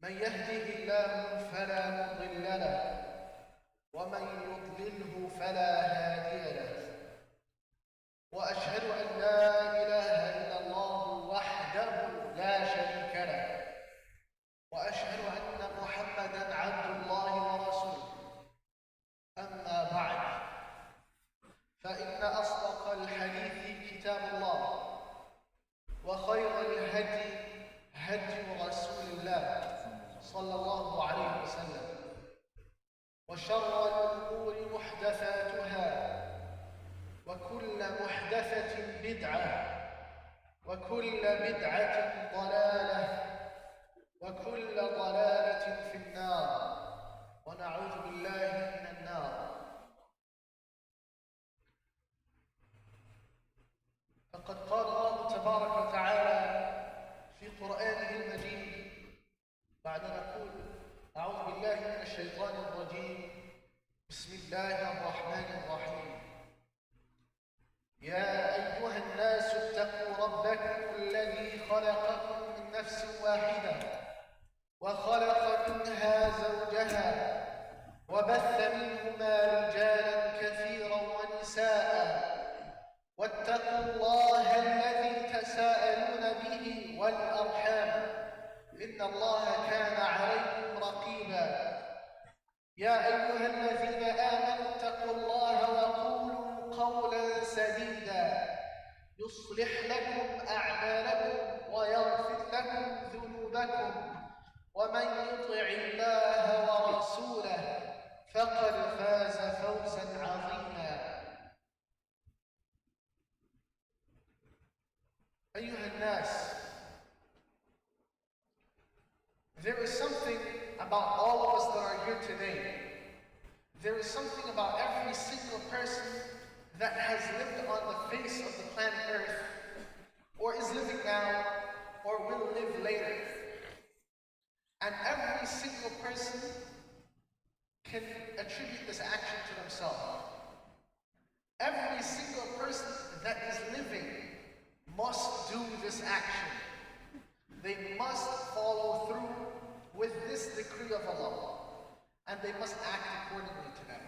من يهده الله فلا مضل له ومن يضلله فلا هادي له وأشهد أن لا إله إلا الله وحده لا شريك له وأشهد أن محمدًا عبد الله ورسوله أما بعد فإن أصدق الحديث كتاب الله وخير الهدي هدي رسول الله صلى الله عليه وسلم وشر الأمور محدثاتها وكل محدثة بدعة وكل بدعة ضلالة وكل ضلالة في النار ونعوذ بالله من النار. فقد قال الله تبارك وتعالى في قرآنه المجيد بعد أن نقول أعوذ بالله من الشيطان الرجيم بسم الله الرحمن الرحيم يا أيها الناس اتقوا ربكم الذي خلقكم من نفس واحدة وخلق منها زوجها وبث منهما رجالا كثيرا ونساء واتقوا الله الذي تساءلون به والأرحام إن الله كان عليكم رقيبا يا أيها الذين آمنوا اتقوا الله وقولوا قولا سديدا يصلح لكم أعمالكم ويغفر لكم ذنوبكم ومن يطع الله ورسوله فقد فاز فوزا عظيما. أيها الناس, there is something about all of us that are here today. There is something about every single person that has lived on the face of the planet Earth, or is living now, or will live later. And every single person can attribute this action to themselves. Every single person that is living must do this action. They must follow through with this decree of Allah, and they must act accordingly to that.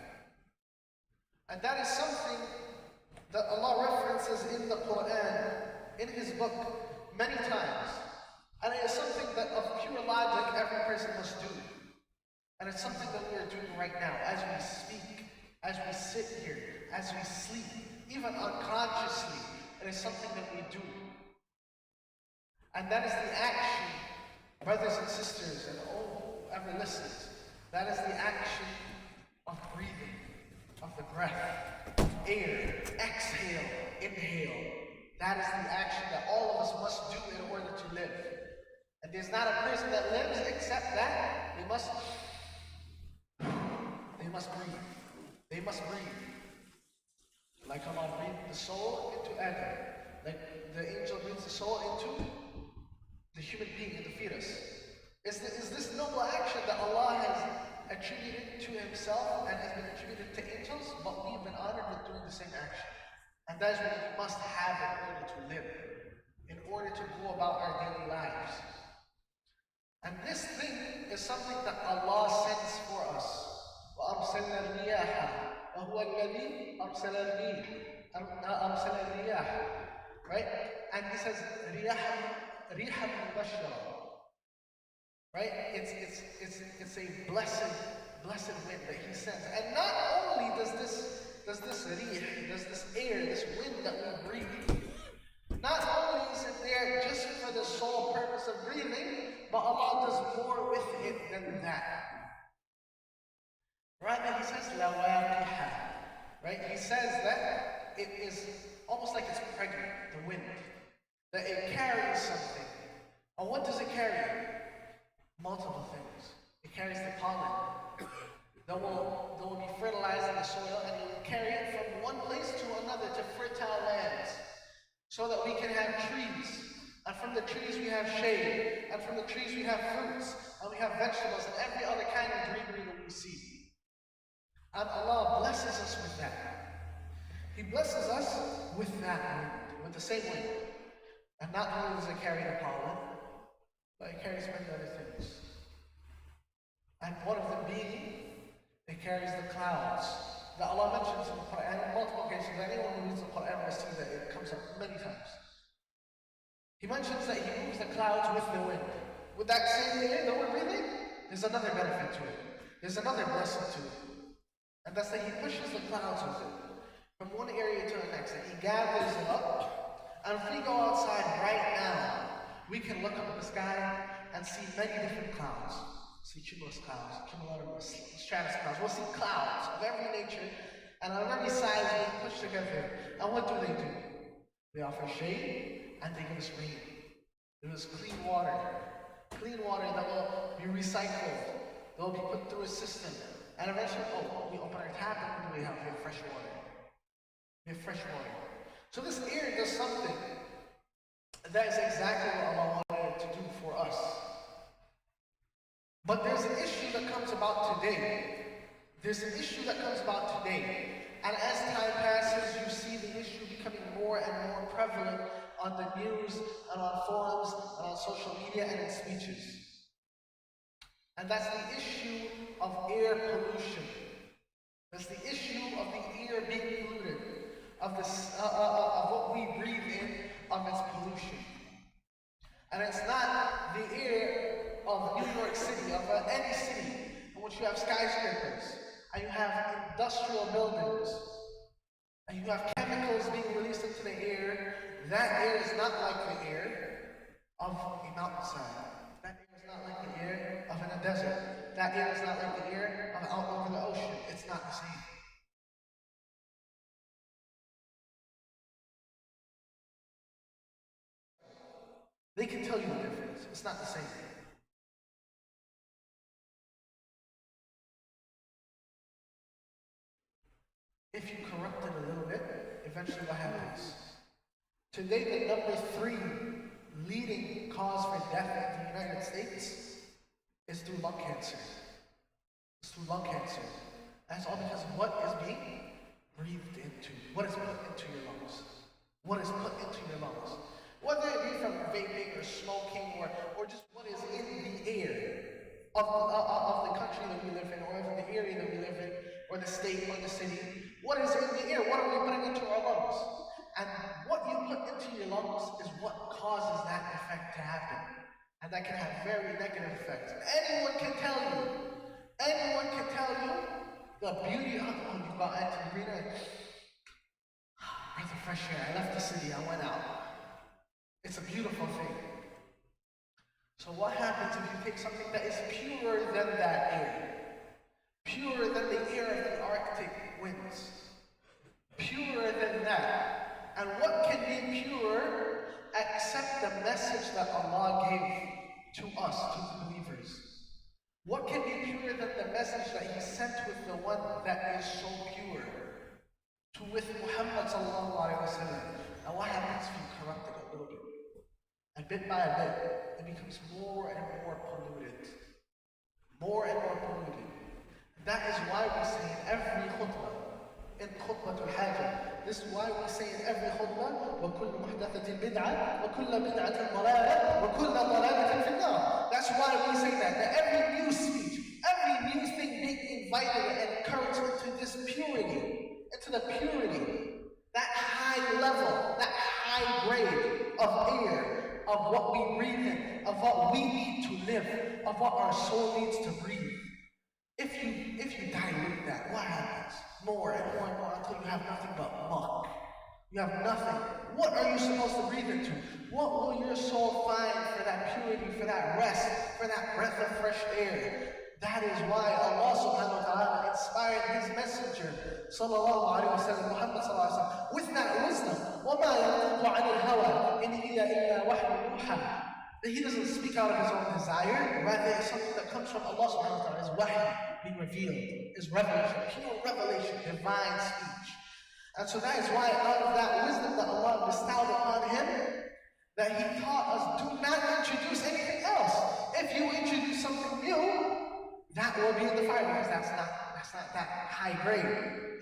And that is something that Allah references in the Quran, in His book, many times. And it is something that of pure logic every person must do. And it's something that we are doing right now, as we speak, as we sit here, as we sleep, even unconsciously. It is something that we do. And that is the action, brothers and sisters, and all whoever listens, that is the action of breathing, of the breath, air, exhale, inhale. That is the action that all of us must do in order to live. And there's not a person that lives except that they must breathe. They must breathe. Like Allah breathed the soul into Adam. Like the angel breathes the soul into the human being, in the fetus. Is this noble action that Allah has attributed to Himself and has been attributed to angels, but we've been honored with doing the same action. And that is what we must have in order to live, in order to go about our daily lives. And this thing is something that Allah sends for us. وَأَرْسَلْنَا الرِّيَاحَ وَهُوَ الَّذِي أَرْسَلَ الرِّيَاحَ. Right? And He says, رِيَاحًا مُبَشِّرًا. Right? It's a blessed wind that He sends. And not only does this air, this wind that we breathe, not only is it there just for the sole purpose of breathing, but Allah does more with it than that. Right? And He says, لَوَاقِحَ. Right? He says that it is almost like it's pregnant, the wind. That it carries something. And what does it carry? Multiple things. It carries the pollen that will be fertilized in the soil, and it will carry it from one place to another to fertile lands, so that we can have trees. And from the trees we have shade, and from the trees we have fruits, and we have vegetables, and every other kind of greenery that we see. And Allah blesses us with that. He blesses us with that wind, with the same wind. And not only does it carry the pollen, but it carries many other things. carries the clouds. That Allah mentions in the Quran in multiple occasions. Anyone who reads the Quran will see that it comes up many times. He mentions that He moves the clouds with the wind. With that same air that we're breathing, there's another benefit to it. There's another blessing to it. And that's that He pushes the clouds with it from one area to the next, and He gathers it up. And if we go outside right now, we can look up at the sky and see many different clouds. See cumulus clouds, cumulonimbus, stratus clouds. We'll see clouds of every nature and of every size being pushed together. And what do? They offer shade and they give us rain. Give us clean water that will be recycled. That will be put through a system. And eventually, we open our tap and what do we have? We have fresh water. We have fresh water. So this air does something that is exactly what Allah wanted it to do for us. But there's an issue that comes about today. And as time passes, you see the issue becoming more and more prevalent on the news and on forums and on social media and in speeches. And that's the issue of air pollution. That's the issue of the air being polluted, of what we breathe in, of its pollution. And it's not the air of New York City, of any city in which you have skyscrapers, and you have industrial buildings, and you have chemicals being released into the air. That air is not like the air of a mountainside. That air is not like the air of in a desert. That air is not like the air of out over the ocean. It's not the same. They can tell you the difference. It's not the same. If you corrupt it a little bit, eventually what happens? Today, the number 3 leading cause for death in the United States is through lung cancer. It's through lung cancer. That's all because of what is being breathed into. What is put into your lungs. What is put into your lungs. Whether it be from vaping or smoking or just what is in the air of the country that we live in, or of the area that we live in, or the state or the city. What is in the air? What are we putting into our lungs? And what you put into your lungs is what causes that effect to happen. And that can have very negative effects. Anyone can tell you the beauty of when you go out into the arena. Breath of fresh air. I left the city, I went out. It's a beautiful thing. So what happens if you take something that is purer than that air? Purer than the air of the Arctic winds. Purer than that. And what can be purer except the message that Allah gave to us, to the believers? What can be purer than the message that He sent with the one that is so pure? With Muhammad sallallahu alayhi wa sallam. Now what happens if you corrupt it a little bit? And bit by bit, it becomes more and more polluted. More and more polluted. That is why we say in every khutbah, in khutbatul hajah, this is why we say in every khutbah, وَكُلُّ مُحْدَثَةٍ بِدْعَةٍ وَكُلَّ بِدْعَةٍ ضَلَالَةٍ وَكُلَّ ضَلَالَةٍ فِي النَّارِ. That's why we say that every new speech, every new thing being invited and encouraged into this purity, into the purity, that high level, that high grade of air, of what we breathe in, of what we need to live, of what our soul needs to breathe. If you dilute that, what happens? More and more and more until you have nothing but muck. You have nothing. What are you supposed to breathe into? What will your soul find for that purity, for that rest, for that breath of fresh air? That is why Allah subhanahu wa ta'ala inspired His messenger, sallallahu alayhi wa sallam, Muhammad sallallahu alayhi wa sallam, with that wisdom. وَمَا يَنطِقُ عَنِ الْهَوَىٰ إِنْ هِيَ إِلَّا وَحْيٌ يُوحَىٰ. That He doesn't speak out of His own desire, rather it's something that comes from Allah subhanahu wa ta'ala, is wahy being revealed, is revelation, pure revelation, divine speech. And so that is why out of that wisdom that Allah bestowed upon Him, that He taught us, do not introduce anything else. If you introduce something new, that will be in the fire, because that's not that high grade.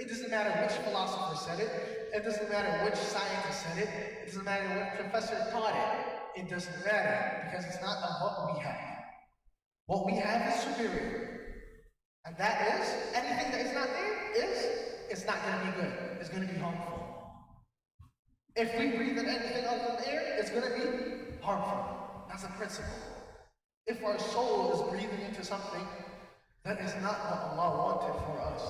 It doesn't matter which philosopher said it. It doesn't matter which scientist said it. It doesn't matter what professor taught it. It doesn't matter, because it's not of what we have. What we have is superior. And that is, anything that is not there it's not going to be good. It's going to be harmful. If we breathe in anything other than air, it's going to be harmful. That's a principle. If our soul is breathing into something that is not what Allah wanted for us,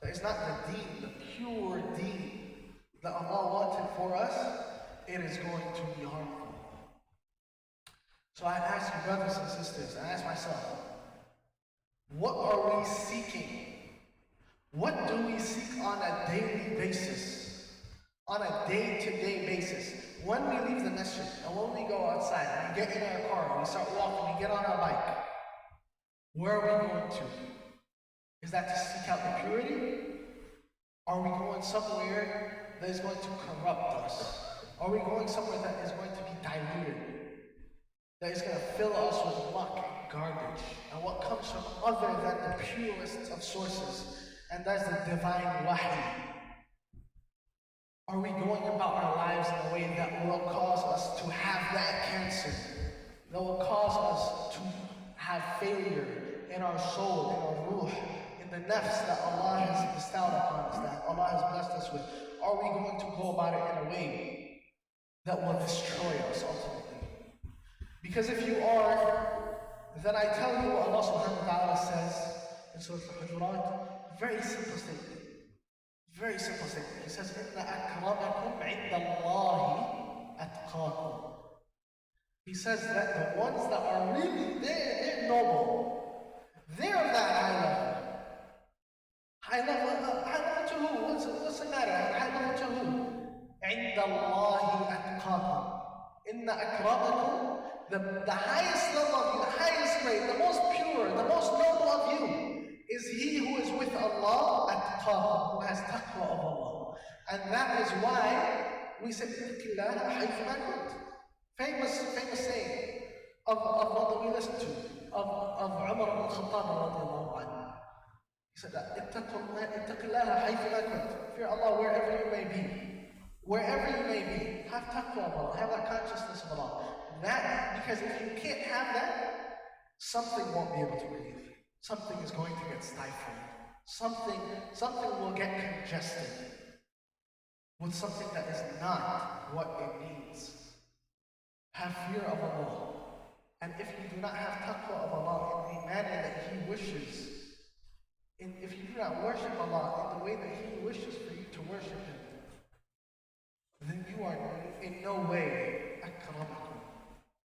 that is not the deen, the pure deen that Allah wanted for us, it is going to be harmful. So I ask you, brothers and sisters, I ask myself, what are we seeking? What do we seek on a daily basis? On a day-to-day basis? When we leave the masjid, and when we go outside, and we get in our car, and we start walking, we get on our bike, where are we going to? Is that to seek out the purity? Are we going somewhere that is going to corrupt us? Are we going somewhere that is going to be diluted? That is going to fill us with muck and garbage, and what comes from other than the purest of sources, and that's the divine wahi. Are we going about our lives in a way that will cause us to have that cancer, that will cause us to have failure in our soul, in our ruh, in the nafs that Allah has bestowed upon us, that Allah has blessed us with? Are we going to go about it in a way that will destroy us ultimately? Because if you are, then I tell you what Allah subhanahu wa ta'ala says in Surah Al-Hujurat, very simple statement. Very simple statement. He says, إِنَّ أَكْرَمَكُمْ عِنْدَ اللَّهِ أَتْقَاكُمْ. He says that the ones that are really, they're noble. They're of that high level. High level to who? What's the matter? High level to who? عِنْدَ اللَّهِ أَتْقَاكُمْ. إِنَّ أَكْرَمَكُمْ, the highest level of you, the highest grade, the most pure, the most noble of you, is he who is with Allah, atqakum, who has taqwa of Allah. And that is why we say, famous saying of one that we listen to, of Umar ibn Khattab radiallahu anhu. He said that, fear Allah wherever you may be. Wherever you may be, have taqwa of Allah, have that consciousness of Allah. That, because if you can't have that, something won't be able to breathe. Something is going to get stifled. Something will get congested with something that is not what it needs. Have fear of Allah. And if you do not have taqwa of Allah in the manner that He wishes, if you do not worship Allah in the way that He wishes for you to worship Him, then you are in no way akramakum.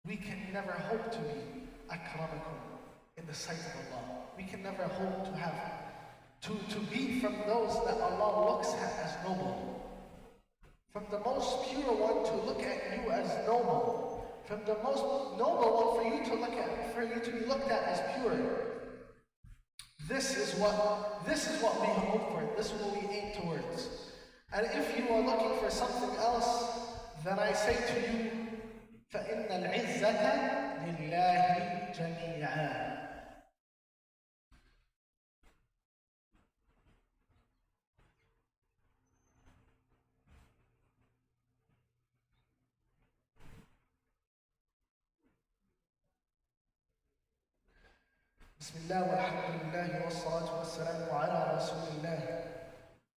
We can never hope to be akramakum in the sight of Allah. We can never hope to have, to be from those that Allah looks at as noble. From the most pure one to look at you as noble. From the most noble one for you to be looked at as pure. This is what we hope for. This is what we aim towards. And if you are looking for something else, then I say to you, فَإِنَّ الْعِزَّةَ لِلَّهِ جَمِيعًا. بسم الله والحمد لله والصلاة والسلام على رسول الله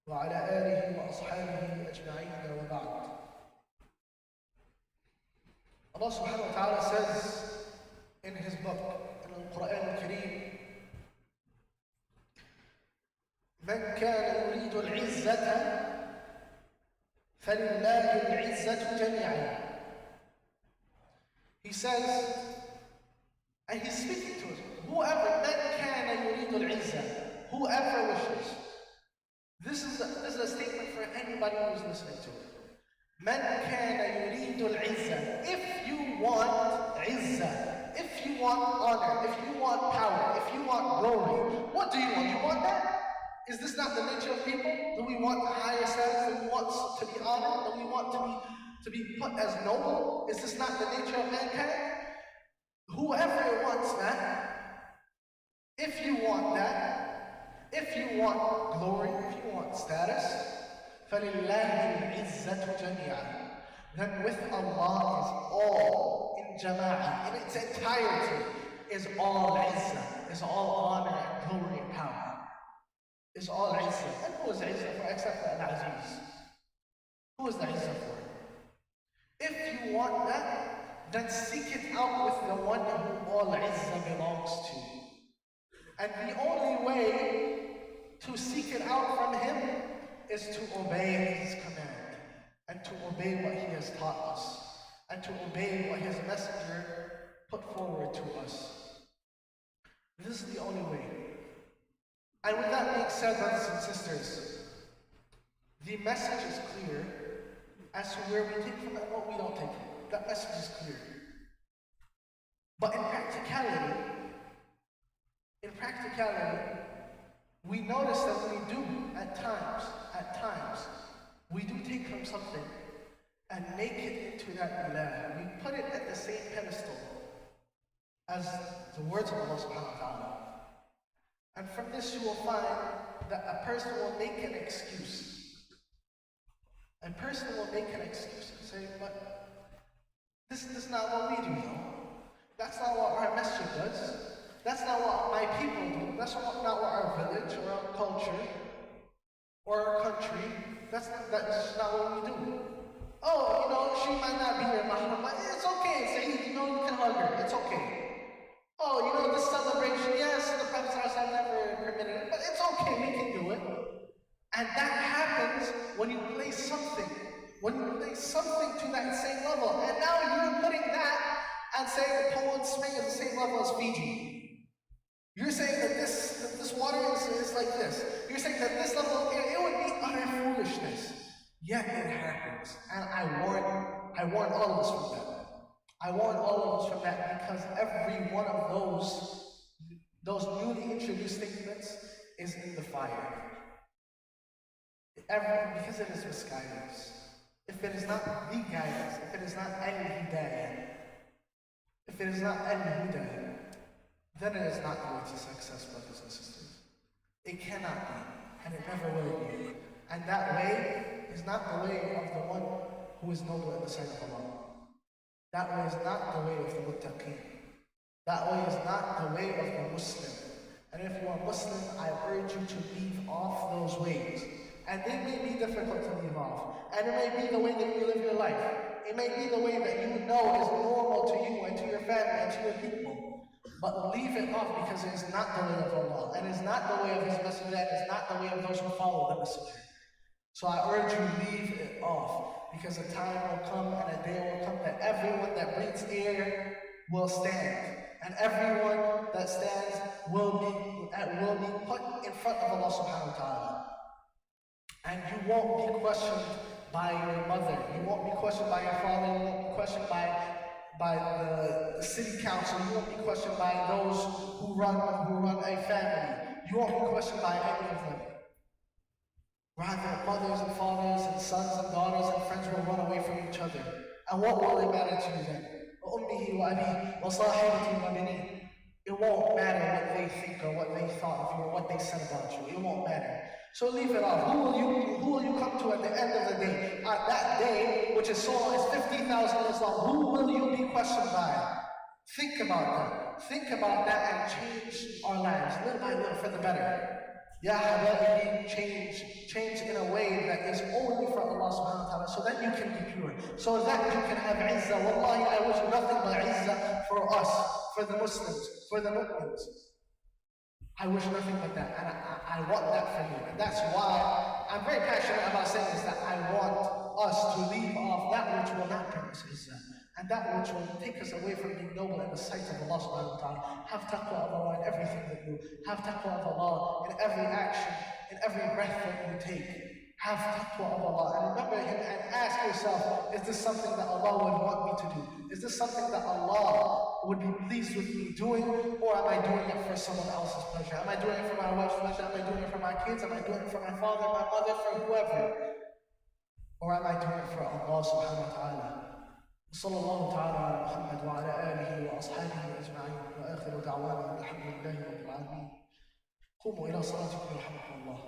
وعلى آله وأصحابه أجمعين وبعد. Allah subhanahu wa ta'ala says in His book, in the Quran al-Kareem, من كان يريد العزة فلله العزة جميعا. He says, and He's speaking to us, whoever, من كان يريد العزة, whoever wishes. This is a statement for anybody who is listening to it. من كان يريد العزة. If you want عزة, if you want honor, if you want power, if you want glory, what do you want? You want that? Is this not the nature of people? Do we want higher status? Do we want to be honored? Do we want to be put as noble? Is this not the nature of mankind? Whoever wants that, if you want that, if you want glory, if you want status, فَلِلَّهِ الْعِزَّةُ جَمِيعًا. Then with Allah is all in jama'ah, in its entirety. is all izzah, is all honor and glory and power. Is all izzah. And who is izzah for except for Al-Aziz? Who is the izzah for? If you want that, then seek it out with the one who all izzah belongs to. And the only way to seek it out from him is to obey his command, and to obey what he has taught us, and to obey what his messenger put forward to us. This is the only way. And with that being said, brothers and sisters, the message is clear as to where we take from it and what we don't take from it. That message is clear. But in practicality, we notice that we do at times, we do take from something and make it into that ilah. We put it at the same pedestal as the words of Allah subhanahu wa ta'ala. And from this you will find that a person will make an excuse. A person will make an excuse and say, but this is not what we do though. That's not what our masjid does. That's not what my people do. That's not what our village or our culture or our country, that's not what we do. Oh, she might not be your mahram, but it's okay. It's Eid, you can hug her. It's okay. Oh, this celebration, yes, the Prophet ﷺ never permitted it, but it's okay, we can do it. And that happens when you place something to that same level. And now you're putting that and saying the Poland Spring is the same level as Fiji. You're saying that this water is like this. You're saying that this level, it would be utter foolishness. Yet it happens. And I warn all of us from that. I warn all of us from that because every one of those newly introduced statements is in the fire. Because it is misguidance. If it is not the guidance, if it is not al-hidayah, if it is not al-hidayah, then it is not the way to success, brothers and sisters. It cannot be, and it never will be. And that way is not the way of the one who is noble in the sight of Allah. That way is not the way of the muttaqeen. That way is not the way of the Muslim. And if you are Muslim, I urge you to leave off those ways. And they may be difficult to leave off. And it may be the way that you live your life. It may be the way that you know is normal to you and to your family and to your people. But leave it off because it is not the way of Allah. And it is not the way of His Messenger. And it is not the way of those who follow the Messenger. So I urge you, leave it off. Because a time will come and a day will come that everyone that breathes air will stand. And everyone that stands will be put in front of Allah subhanahu wa ta'ala. And you won't be questioned by your mother. You won't be questioned by your father. You won't be questioned by the city council. You won't be questioned by those who run a family. You won't be questioned by any of them. Rather, mothers and fathers and sons and daughters and friends will run away from each other. And what will it matter to you then? It won't matter what they think or what they thought of you or what they said about you. It won't matter. So leave it off. Who will you come to at the end of the day? At that day, which is so long as 50,000 years long, who will you be questioned by? Think about that. Think about that and change our lives, little by little, for the better. Ya Habibi, change in a way that is only for Allah subhanahu wa ta'ala, so that you can be pure, so that you can have izzah. Wallahi, I wish nothing but izzah for us, for the Muslims, for the mu'mins. I wish nothing but that, and I want that for you. And that's why I'm very passionate about saying this, that I want us to leave off that which will not bring us izzah, and that which will take us away from being noble in the sight of Allah subhanahu wa ta'ala. Have taqwa of Allah in everything that you do. Have taqwa of Allah in every action, in every breath that you take. Have taqwa of Allah and remember Him and ask yourself, is this something that Allah would want me to do? Is this something that Allah would be pleased with me doing? Or am I doing it for someone else's pleasure? Am I doing it for my wife's pleasure? Am I doing it for my kids? Am I doing it for my father, my mother, for whoever? Or am I doing it for Allah subhanahu wa ta'ala? صلى الله تعالى على محمد وعلى آله وأصحابه أجمعين وآخر دعوانا الحمد لله رب العالمين قوموا إلى صلاتكم يرحمكم الله.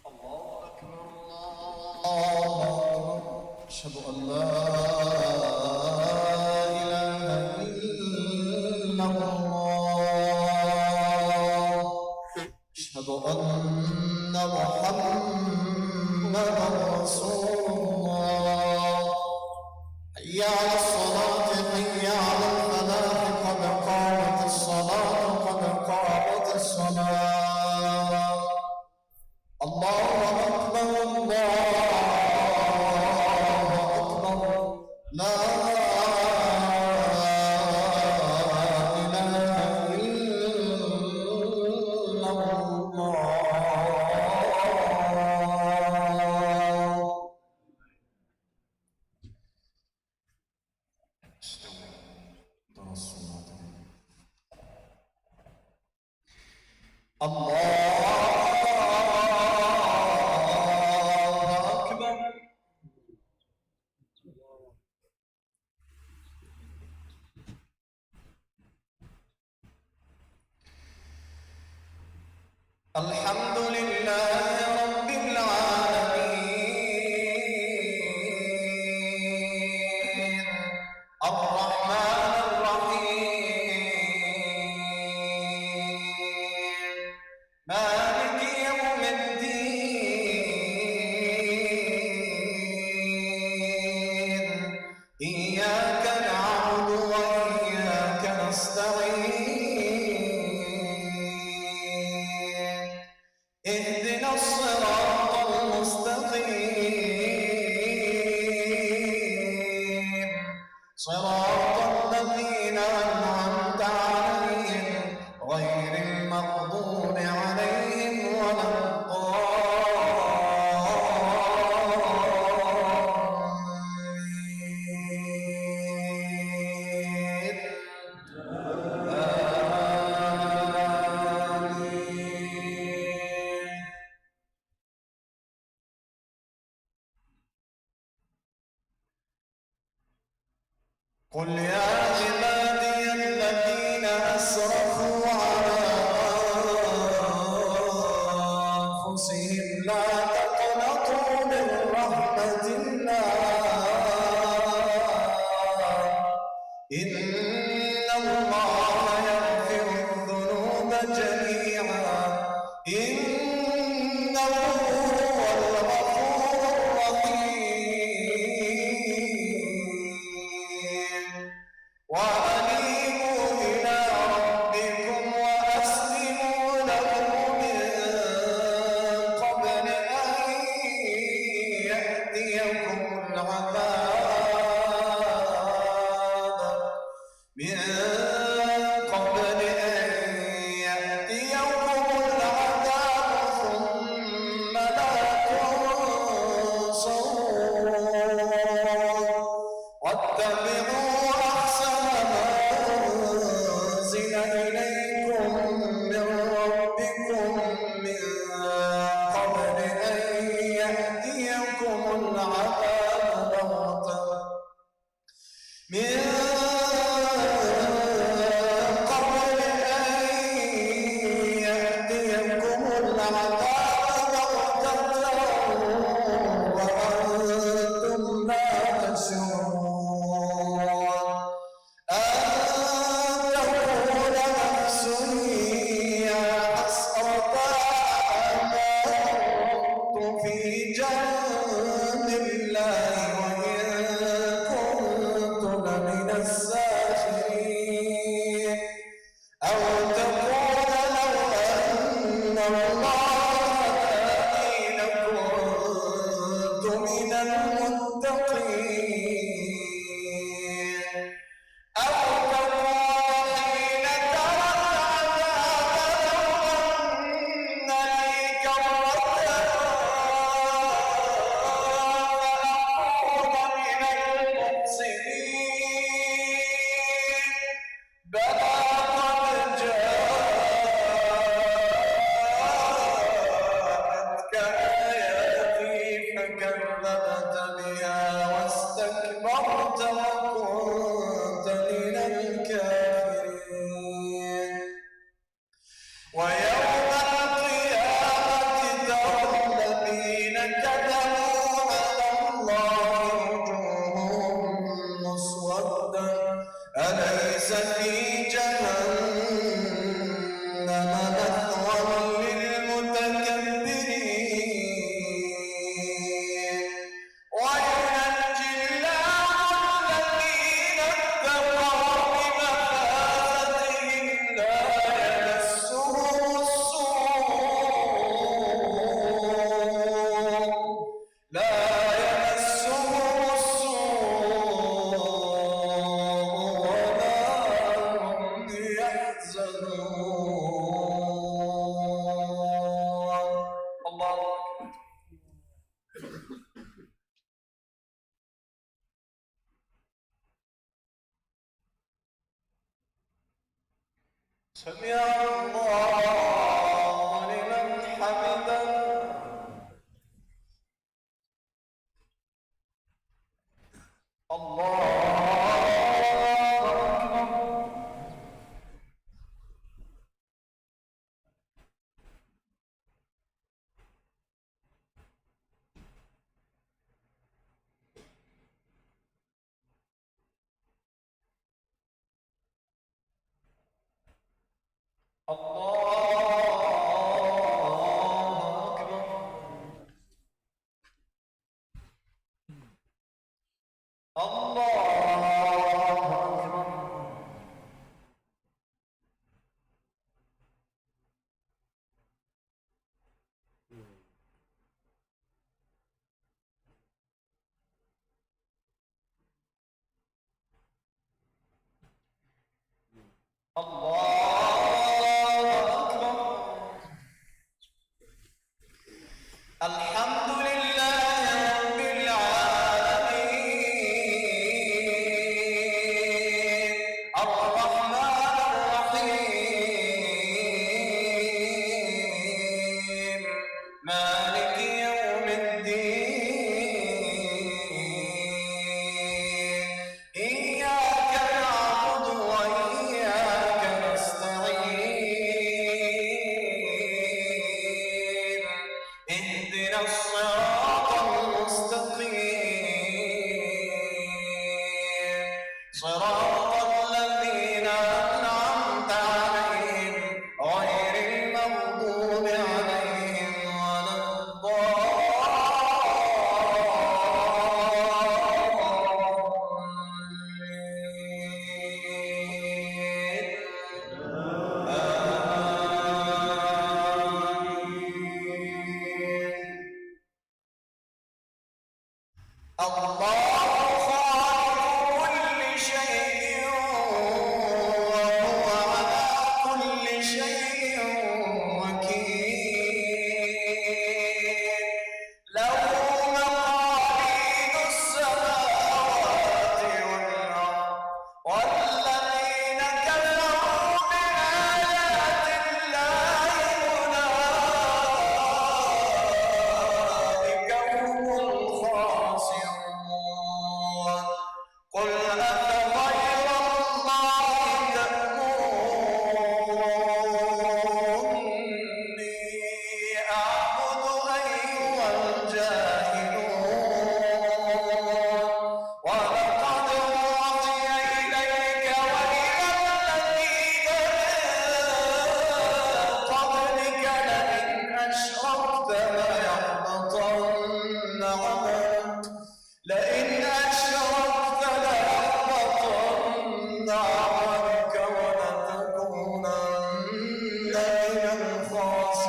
الله أكبر الله أكبر أشهد أن لا إله إلا الله أشهد أن محمدا رسول الله حي على الصلاة حي على الفلاح قد قامت الصلاة قد قامت الصلاة الله أكبر الله أكبر لا إله إلا الله الحمد لله رب العالمين الرحمن الرحيم مالك يوم الدين إياك نعبد وإياك نستعين اهدنا الصراط المستقيم صراط الذين أنعمت عليهم غير المغضوب عليهم ولا قل يا عبادي الذين أسرفوا على أنفسهم لا تقنطوا من رحمة الله إن الله يغفر الذنوب جميعا إنه هو الغفور الرحيم وأنيبوا إلى ربكم وأسلموا له من قبل أن يأتيكم العذاب ثم لا تنصرون واتبعوا أحسن ما أنزل إليكم من ربكم من قبل أن يأتيكم العذاب بغتة وأنتم لا تشعرون أن تقول نفس يا حسرة على ما فرطت في جنب الله وإن كنت لمن الساخرين أو تقول لو أن الله هداني لكنت من المتقين أو تقول حين ترى العذاب لو أن لي كرة فأكون من المحسنين بلى قد جاءتك آياتي فكذبت بها واستكبرت وكنت من الكافرين ويوم القيامة ترى الذين كذبوا على الله لا يمسهم السوء ولا هم يحزنون. الله أكبر. سمع الله لمن حمده. الله الحمد لله رب العالمين الرحمن الرحيم مالك يوم الدين إياك نعبد وإياك نستعين اهدنا الصراط المستقيم صراط الذين أنعمت عليهم غير المغضوب عليهم ولا الله خالق كل شيء وهو على كل شيء وكيل له مقاليد السماوات والأرض والذين كفروا بآيات الله أولئك هم الخاسرون. قل أفغير الله تأمروني أعبد أيها الجاهلون ولقد أوحي إليك وإلى الذين من قبلك لئن أشركت ليحبطن عملك لئن أشركت ليحبطن عملك ولتكونن من الخاسرين.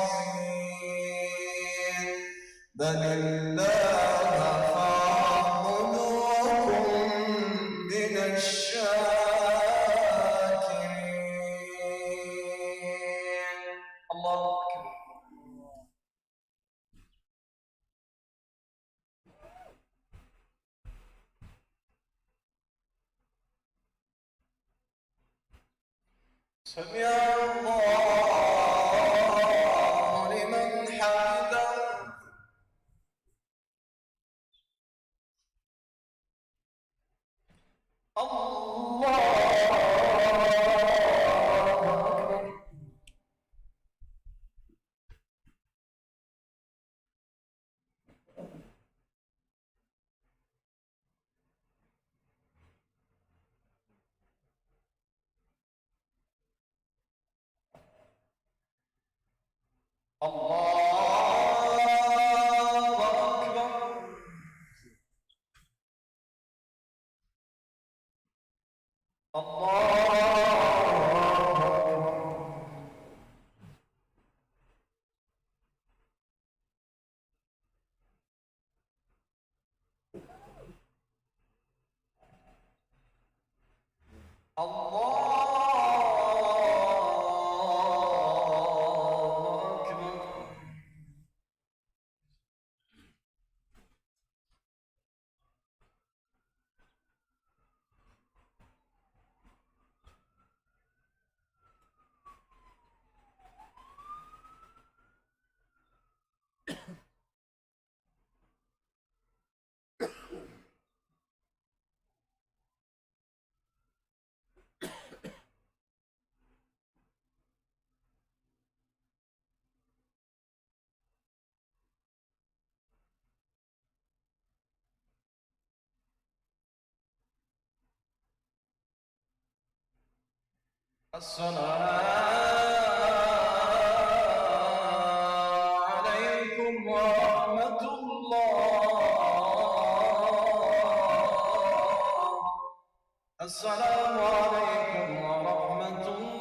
بل الله فاعبد وكن من الشاكرين. الله أكبر. سمع الله لمن حمده. الله أكبر. الله أكبر. الله أكبر. السلام عليكم ورحمة الله. السلام عليكم ورحمة الله.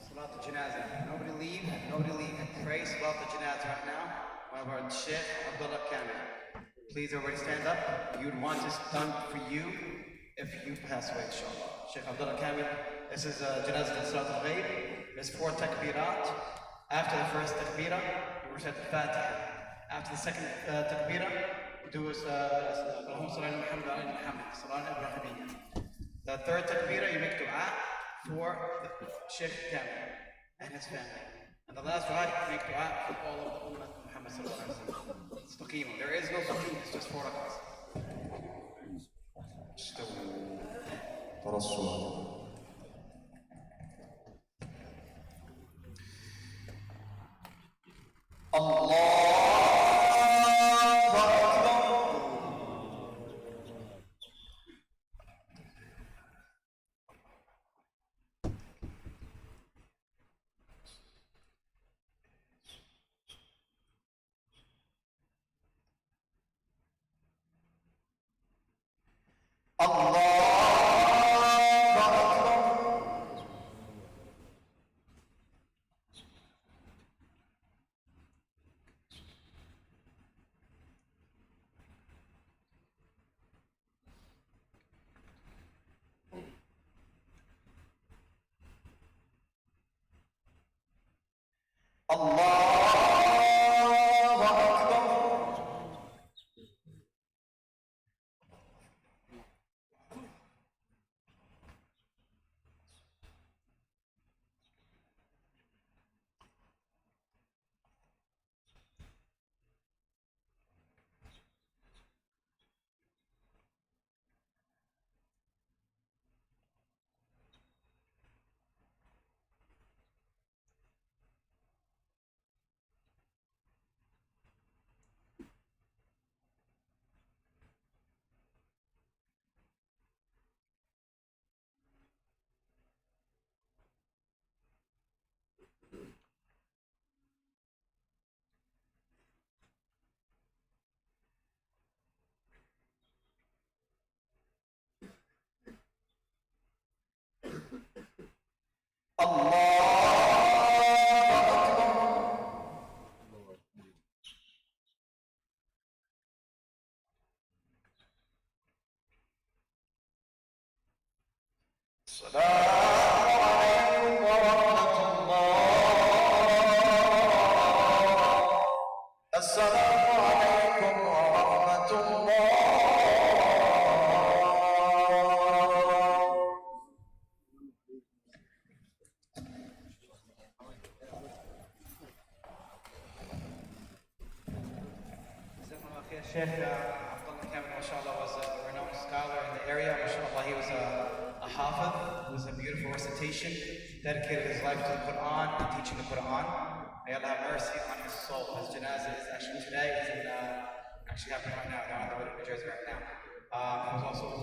Salat al-Janazah. Nobody leave. Pray Salat al-Janazah right now. One of our Sheikh Abdullah Kamil. Please everybody stand up. You'd want this done for you if you pass away, inshallah. Sheikh Abdullah Kamil. This is Janazah al-Salat al-Ghaib. There's 4 takbirat. After the first takbirah, you recite the Fatiha. After the second takbirah, you do is Allahumma salli ala Muhammad wa ala Muhammad. Salat al-Ibrahimiyya. The third takbirah, you make dua for the Sheikh Kamil and his family. And the last dua, you make dua for all of the Ummah of Muhammad sallallahu alaihi wasallam. It's taqeemah. There is no taqeemah, it's just 4 rakats. ترى الصلاة. الله أكبر. الله أكبر. الله أكبر. السلام عليكم ورحمة الله. السلام عليكم ورحمة الله. Sheikh Abdullah Kamil, mashallah, was a renowned scholar in the area. Mashallah, he was a hafid. It was a beautiful recitation. Dedicated his life to the Quran and teaching the Quran. May Allah have mercy on his soul. His janazah is actually today. It's actually happening right now. Down in the New Jersey right now. He was also